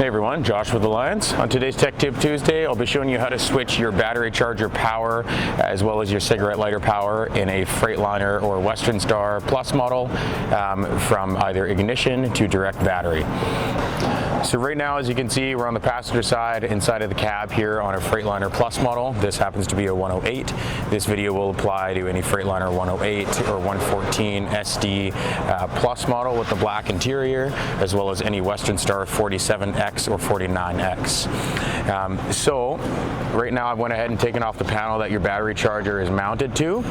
Hey everyone, Josh with Alliance. On today's Tech Tip Tuesday, I'll be showing you how to switch your battery charger power as well as your cigarette lighter power in a Freightliner or Western Star Plus model from either ignition to direct battery. So right now, as you can see, we're on the passenger side inside of the cab here on a Freightliner Plus model. This happens to be a 108. This video will apply to any Freightliner 108 or 114 SD Plus model with the black interior, as well as any Western Star 47X or 49X. So right now I've went ahead and taken off the panel that your battery charger is mounted to.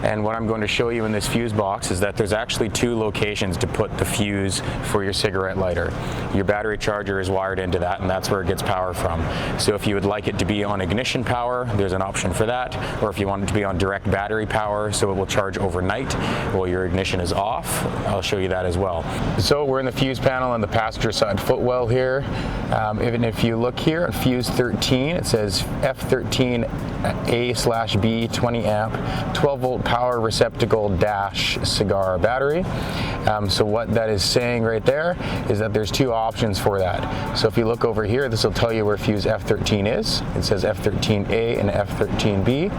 And what I'm going to show you in this fuse box is that there's actually two locations to put the fuse for your cigarette lighter. Your battery charger is wired into that, and that's where it gets power from. So if you would like it to be on ignition power, there's an option for that. Or if you want it to be on direct battery power, so it will charge overnight while your ignition is off, I'll show you that as well. So we're in the fuse panel on the passenger side footwell here. Even if you look here at fuse 13, it says F13A/B 20 amp 12 volt power receptacle dash cigar battery. So what that is saying right there is that there's two options for that. So if you look over here, this will tell you where fuse F13 is. It says F13A and F13B.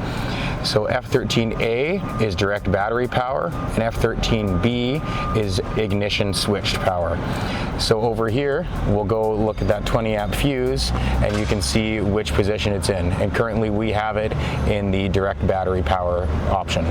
So F13A is direct battery power and F13B is ignition switched power. So over here, we'll go look at that 20 amp fuse and you can see which position it's in. And currently we have it in the direct battery power option.